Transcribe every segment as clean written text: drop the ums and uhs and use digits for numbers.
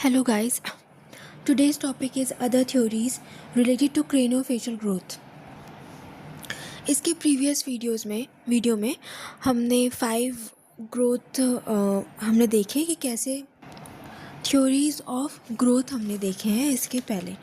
Hello guys, today's topic is other theories related to craniofacial growth. इसके previous video में हमने 5 growth हमने देखे कि कैसे थ्योरीज ऑफ ग्रोथ हमने देखे हैं इसके पहले.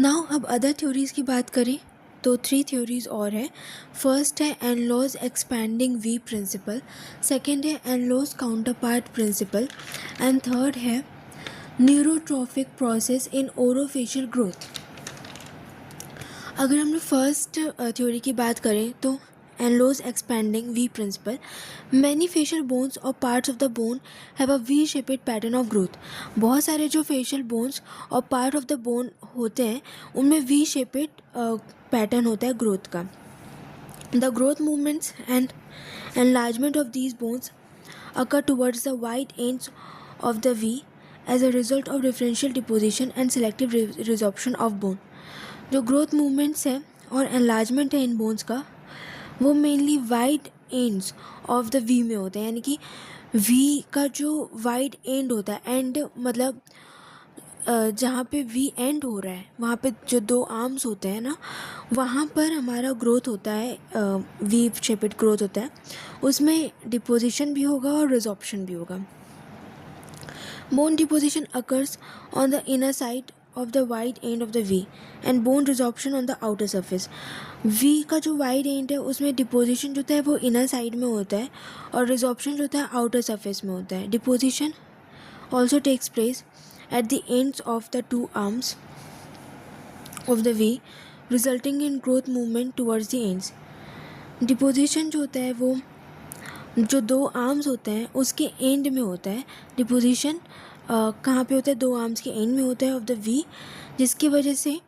नाउ अब अदर थ्योरीज़ की बात करें तो 3 थ्योरीज और हैं. फर्स्ट है Enlow's expanding V principle, second है Enlow's counterpart principle and third है neurotrophic process in orofacial growth. अगर हम लोग फर्स्ट थ्योरी की बात करें तो Enlow's expanding V principle, many facial bones और parts of the bone have a V shaped pattern of growth. बहुत सारे जो फेशियल बोन्स और पार्ट ऑफ द बोन होते हैं उनमें वी शेपेड पैटर्न होता है ग्रोथ का. The growth movements and enlargement of these bones occur towards the wide ends of the V as a result of differential deposition and selective resorption of bone. जो growth movements है और enlargement है in bones का वो mainly wide ends of the V में होता है. यानी कि वी का जो वाइड एंड होता है, एंड मतलब जहाँ पे वी एंड हो रहा है वहाँ पे जो 2 आर्म्स होते हैं ना, वहाँ पर हमारा ग्रोथ होता है, वी शेपेड ग्रोथ होता है. उसमें डिपोजिशन भी होगा और रिजॉर्प्शन भी होगा. Bone deposition occurs on the inner side of the wide end of the V and bone resorption on the outer surface. V का जो wide end है उसमें deposition जो होता है वो inner side में होता है और resorption जो होता है outer surface में होता है. Deposition also takes place at the ends of the 2 arms of the V resulting in growth movement towards the ends. Deposition जो होता है वो जो 2 आर्म्स होते हैं उसके एंड में होता है. डिपोजिशन कहाँ पे होता है? 2 आर्म्स के एंड में होता है ऑफ द वी, जिसकी वजह से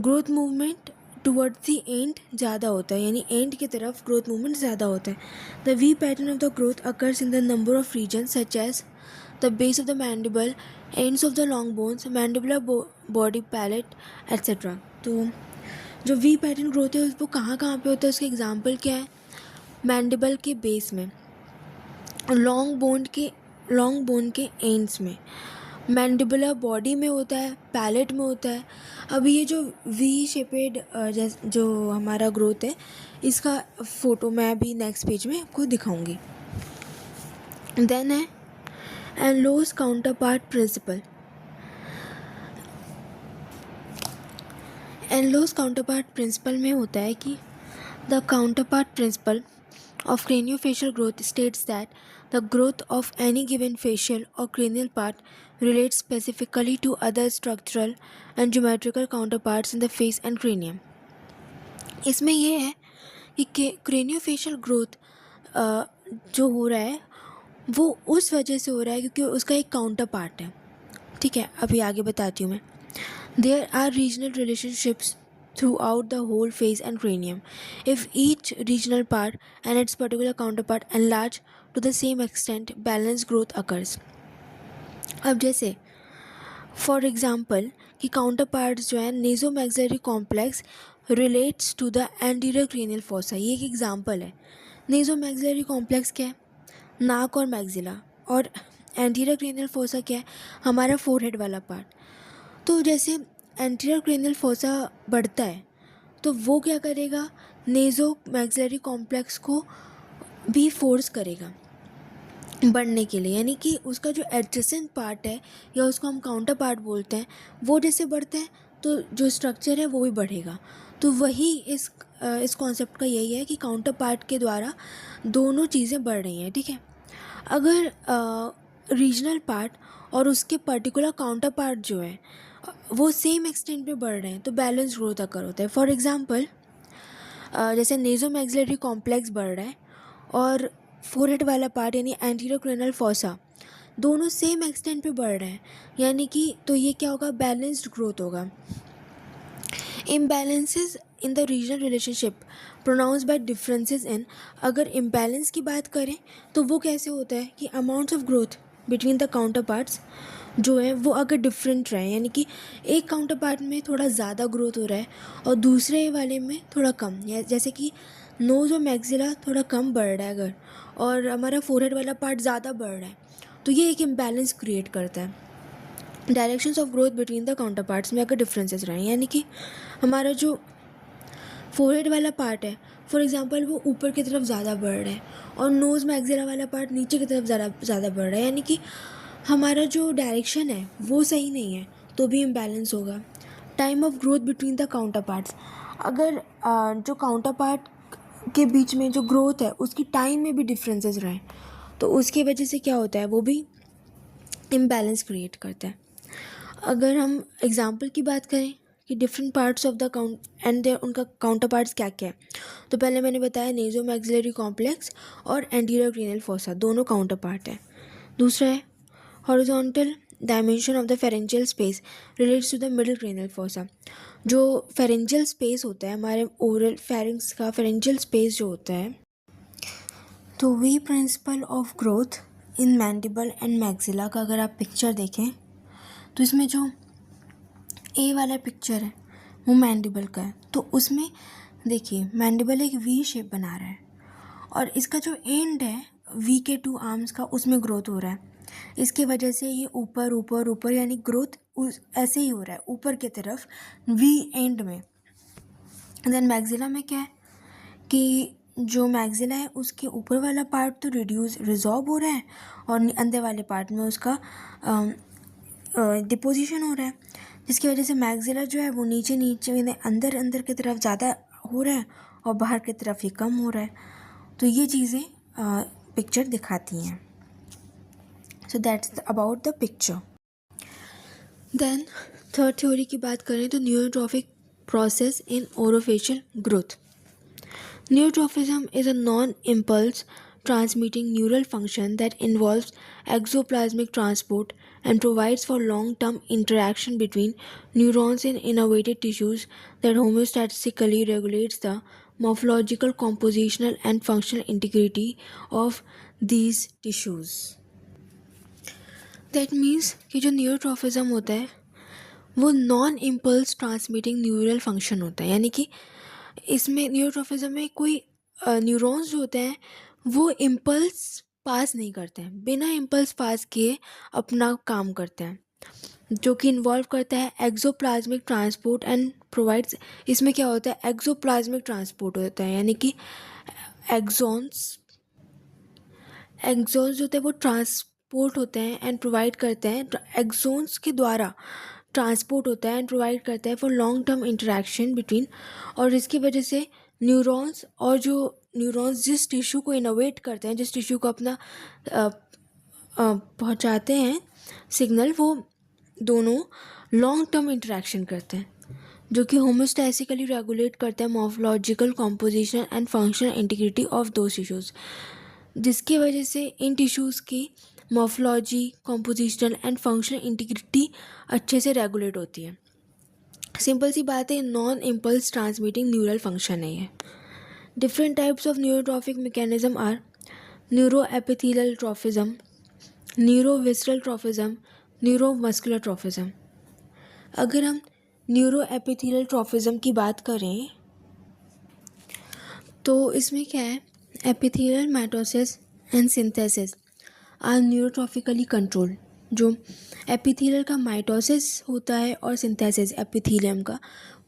growth movement towards the end ज़्यादा होता है, यानी एंड की तरफ ग्रोथ मूवमेंट ज़्यादा होता है. The V pattern of the growth occurs in the number of region such as the base of the mandible, ends of the long bones, mandibular body, palate etcetera. तो जो V pattern growth है वो कहाँ कहाँ पे होता है? उसके एग्जाम्पल क्या है? मैंडिबल के बेस में, लॉन्ग बोन के एंड्स में, मैंडिबुलर बॉडी में होता है, पैलेट में होता है. अभी ये जो वी शेपेड जो हमारा ग्रोथ है इसका फ़ोटो मैं अभी नेक्स्ट पेज में आपको दिखाऊंगी. देन है Enlow's counterpart principle. Enlow's counterpart principle में होता है कि the counterpart principle of craniofacial growth states that the growth of any given facial or cranial part relates specifically to other structural and geometrical counterparts in the face and cranium. इसमें यह है कि craniofacial growth जो हो रहा है वो उस वजह से हो रहा है क्योंकि उसका एक काउंटर पार्ट है. ठीक है, अभी आगे बताती हूँ मैं. There are regional relationships throughout the whole face and cranium. If each regional part and its particular counterpart enlarge to the same extent, balanced growth occurs. अब जैसे फॉर एग्जाम्पल कि काउंटर पार्ट्स जो है nasomaxillary complex relates to the anterior cranial fossa. ये एक example है. Nasomaxillary complex क्या है? नाक और मैक्सिला. और एंटीरियर क्रेनियल फोसा क्या है? हमारा फोरहेड वाला पार्ट. तो जैसे एंटीरियर क्रेनियल फोसा बढ़ता है तो वो क्या करेगा? नेज़ो मैक्सिलरी कॉम्प्लेक्स को भी फोर्स करेगा बढ़ने के लिए. यानी कि उसका जो एडजेसेंट पार्ट है या उसको हम काउंटर पार्ट बोलते हैं वो जैसे बढ़ता है तो जो स्ट्रक्चर है वो भी बढ़ेगा. तो वही इस कॉन्सेप्ट का यही है कि काउंटर पार्ट के द्वारा दोनों चीज़ें बढ़ रही हैं. ठीक है, अगर रीजनल पार्ट और उसके पर्टिकुलर काउंटर पार्ट जो है वो सेम एक्सटेंट पे बढ़ रहे हैं तो बैलेंस ग्रोथ अकर होता है. फॉर एग्जांपल जैसे नेज़ोमैक्सिलरी कॉम्प्लेक्स बढ़ रहा है और फोरहेड वाला पार्ट यानी एंटीरियर क्रेनियल फोसा दोनों सेम एक्सटेंट पे बढ़ रहे हैं, यानी कि तो ये क्या होगा? बैलेंस्ड ग्रोथ होगा. Imbalances in the regional relationship pronounce by differences in. अगर इम्बैलेंस की बात करें तो वो कैसे होता है कि amounts of growth between the counter parts जो है वो अगर डिफरेंट रहे, यानी कि एक काउंटर पार्ट में थोड़ा ज़्यादा ग्रोथ हो रहा है और दूसरे वाले में थोड़ा कम, जैसे कि नोज़ और मैक्सिला थोड़ा कम बढ़ रहा है अगर, और हमारा फोरहेड वाला पार्ट ज़्यादा बढ़ रहा है तो ये एक इम्बैलेंस क्रिएट करता है. Directions of growth between the counter parts में अगर डिफरेंसेस रहे, यानी कि हमारा जो फोरहेड वाला पार्ट है, फॉर एग्जांपल वो ऊपर की तरफ ज़्यादा बढ़ रहा है और नोज़ मैक्सिला वाला पार्ट नीचे की तरफ ज़्यादा बढ़ रहा है, यानी कि हमारा जो डायरेक्शन है वो सही नहीं है, तो भी इम्बैलेंस होगा। Time of growth between the counter parts, अगर जो काउंटर पार्ट के बीच में जो ग्रोथ है उसकी टाइम में भी डिफरेंसेस रहे, तो उसकी वजह से क्या होता है, वो भी इम्बैलेंस क्रिएट करता है। अगर हम एग्जांपल की बात करें कि different parts of the count and उनका काउंटर पार्ट्स क्या क्या है, तो पहले मैंने बताया नेजो मैक्सिलरी कॉम्प्लेक्स और एंटीरियर क्रेनियल फोसा दोनों काउंटर पार्ट है। दूसरा है horizontal dimension of the pharyngeal space relates to the middle cranial fossa. जो फेरेंजियल स्पेस होता है हमारे ओरल फेरिंग्स का, फेरेंजियल स्पेस जो होता है, तो V principle of growth in mandible and maxilla का अगर आप पिक्चर देखें तो इसमें जो ए वाला पिक्चर है वो मैंडिबल का है, तो उसमें देखिए मैंडिबल एक वी शेप बना रहा है और इसका जो एंड है वी के 2 आर्म्स का, उसमें ग्रोथ हो रहा है। इसकी वजह से ये ऊपर ऊपर ऊपर यानी ग्रोथ ऐसे ही हो रहा है ऊपर की तरफ वी एंड में। देन मैक्सिला में क्या है कि जो मैक्सिला है उसके ऊपर वाला पार्ट तो रिजॉर्ब हो रहा है और अंदर वाले पार्ट में उसका डिपोजिशन हो रहा है, जिसकी वजह से मैक्सिला जो है वो नीचे नीचे अंदर अंदर की तरफ ज़्यादा हो रहा है और बाहर की तरफ ये कम हो रहा है। तो ये चीज़ें पिक्चर दिखाती हैं। So that's about the picture. Then third theory की बात करें तो neurotrophic process in orofacial growth. Neurotrophism is a non-impulse transmitting neural function that involves exoplasmic transport and provides for long-term interaction between neurons in innervated tissues that homeostatically regulates the morphological, compositional and functional integrity of these tissues. That means कि जो न्यूरोट्रॉफिज्म होता है वो non impulse transmitting neural function होता है, यानी कि इसमें न्यूरोट्रॉफिज्म में कोई न्यूरॉन्स जो होते हैं वो इम्पल्स पास नहीं करते हैं, बिना इम्पल्स पास किए अपना काम करते हैं, जो कि इन्वॉल्व करता है एक्सोप्लाज्मिक ट्रांसपोर्ट एंड प्रोवाइड्स। इसमें क्या होता है, एक्सोप्लाज्मिक ट्रांसपोर्ट होता है, यानी कि एक्सॉन्स जो होते हैं वो ट्रांसपोर्ट होते हैं एंड प्रोवाइड करते हैं, एक्सॉन्स के द्वारा ट्रांसपोर्ट होता है एंड प्रोवाइड करता है for long term interaction between, और इसकी वजह से न्यूरॉन्स और जो न्यूरॉन्स जिस टिश्यू को इनोवेट करते हैं, जिस टिश्यू को अपना पहुंचाते हैं सिग्नल, वो दोनों लॉन्ग टर्म इंटरेक्शन करते हैं, जो कि होमोस्टैटिकली रेगुलेट करते हैं morphological, compositional and functional integrity of two tissues, जिसकी वजह से इन टिश्यूज़ की morphology, compositional and functional integrity अच्छे से रेगुलेट होती है। सिंपल सी बात है, non impulse transmitting neural function है ये। Different types of neurotrophic mechanism are neuroepithelial trophism, neurovisceral trophism, neuromuscular trophism. अगर हम न्यूरोएपिथेलियल ट्रॉफिज्म की बात करें तो इसमें क्या है, epithelial mitosis and synthesis are neurotrophically controlled. जो एपिथेलियल का माइटोसिस होता है और सिंथेसिस एपिथेलियम का,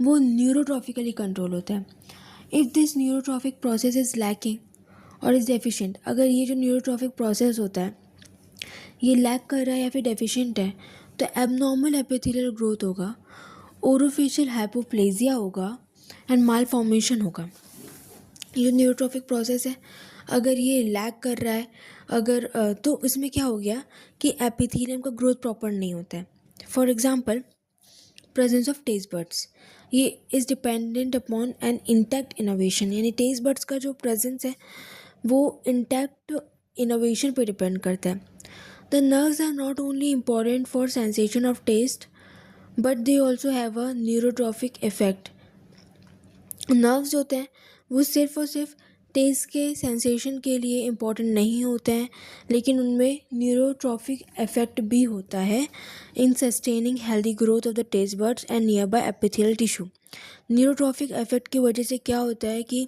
वो न्यूरोट्रॉफिकली कंट्रोल होता है। If this neurotrophic process is lacking और इज़ डेफिशिएंट, अगर ये जो न्यूरोट्रॉफिक प्रोसेस होता है ये लैक कर रहा है या फिर डेफिशिएंट है, तो एबनॉर्मल एपिथेलियल ग्रोथ होगा, ओरोफेशियल हाइपोप्लेजिया होगा एंड माल फॉर्मेशन होगा। ये न्यूरोट्रॉफिक प्रोसेस है अगर ये लैक कर रहा है, अगर तो इसमें क्या हो गया कि एपिथेलियम का ग्रोथ प्रॉपर नहीं होता है। For example presence of taste buds, ये is dependent upon an intact innervation, यानी टेस्ट बर्ड्स का जो प्रेजेंस है वो इंटैक्ट इनोवेशन पे डिपेंड करता है। The nerves are not only important for sensation of taste but they also have a neurotrophic effect. Nerves होते हैं वो सिर्फ और सिर्फ टेस्ट के सेंसेशन के लिए इम्पॉर्टेंट नहीं होते हैं, लेकिन उनमें न्यूरोट्रॉफिक इफेक्ट भी होता है in sustaining healthy growth of the taste buds and nearby epithelial tissue. Neurotrophic effect की वजह से क्या होता है कि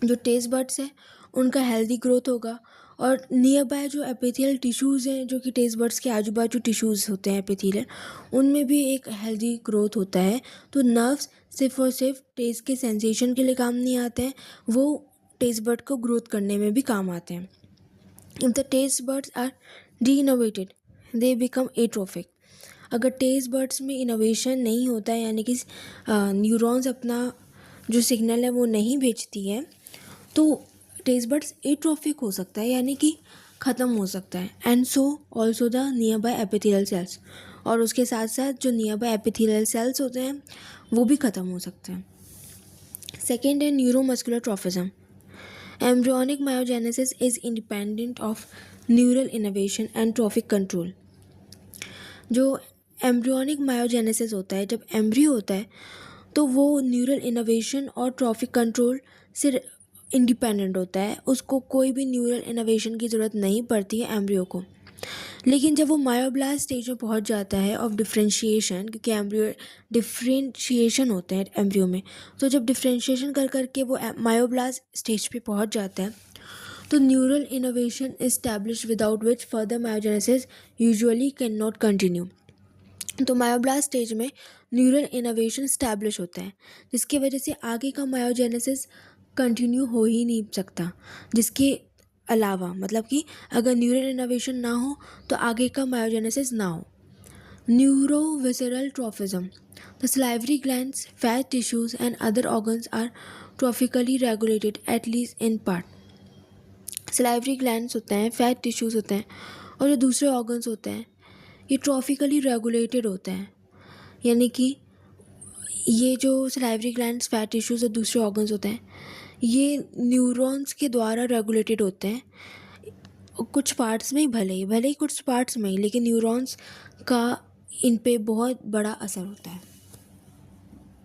जो टेस्ट बर्ड्स है उनका हेल्दी ग्रोथ होगा और नियर बाय जो एपिथेलियल टिश्यूज़ हैं, जो कि टेस्ट बड्स के आजू बाजू टिश्यूज़ होते हैं एपिथेलियल, उनमें भी एक हेल्दी ग्रोथ होता है। तो नर्व्स सिर्फ और सिर्फ टेस्ट के सेंसेशन के लिए काम नहीं आते हैं, वो टेस्ट बड को ग्रोथ करने में भी काम आते हैं। If the taste buds R D innovated they become atrophic. अगर टेस्ट बड्स में इनोवेशन नहीं होता है, यानी कि न्यूरॉन्स अपना जो सिग्नल है वो नहीं भेजती है, तो टेस्ट बड्स एट्रोफिक हो सकता है, यानी कि ख़त्म हो सकता है। And so also the near by epithelial cells, और उसके साथ साथ जो नियर बाय एपिथेलियल सेल्स होते हैं वो भी ख़त्म हो सकते हैं। सेकेंड है neuromuscular trophism. Embryonic myogenesis is independent of neural innovation and trophic control. जो एम्ब्रियोनिक मायोजेनेसिस होता है, जब एम्ब्रियो होता है तो वो न्यूरल इनोवेशन और ट्रॉफिक कंट्रोल से इंडिपेंडेंट होता है, उसको कोई भी न्यूरल इनोवेशन की ज़रूरत नहीं पड़ती है एम्ब्रियो को। लेकिन जब वो मायोब्लास्ट स्टेज में पहुंच जाता है ऑफ डिफ्रेंशिएशन, क्योंकि एम्ब्रियो डिफ्रेंशिएशन होते हैं एम्ब्रियो में, तो जब डिफ्रेंशिएशन कर करके वो मायोब्लास्ट स्टेज पे पहुंच जाता है, तो neural innovation establish without which further myogenesis usually can not continue. तो मायोब्लास्ट स्टेज में न्यूरल इनोवेशन स्टैब्लिश होता है, जिसकी वजह से आगे का मायोजेनेसिस कंटिन्यू हो ही नहीं सकता। जिसके अलावा मतलब कि अगर न्यूरल इनोवेशन ना हो तो आगे का मायोजेनेसिस ना हो। Neurovisceral trophism. The salivary glands, fat tissues and other organs are trophically regulated at least in part. salivary glands होते हैं, फैट टिश्यूज़ होते हैं, और जो दूसरे ऑर्गन्स होते हैं ये ट्रॉफिकली रेगुलेटेड होते हैं, यानी कि ये जो salivary glands, फैट टिश्यूज़ और दूसरे ऑर्गन्स होते हैं ये न्यूरॉन्स के द्वारा रेगुलेटेड होते हैं, कुछ पार्ट्स में ही भले ही कुछ पार्ट्स में ही, लेकिन न्यूरॉन्स का इन पे बहुत बड़ा असर होता है।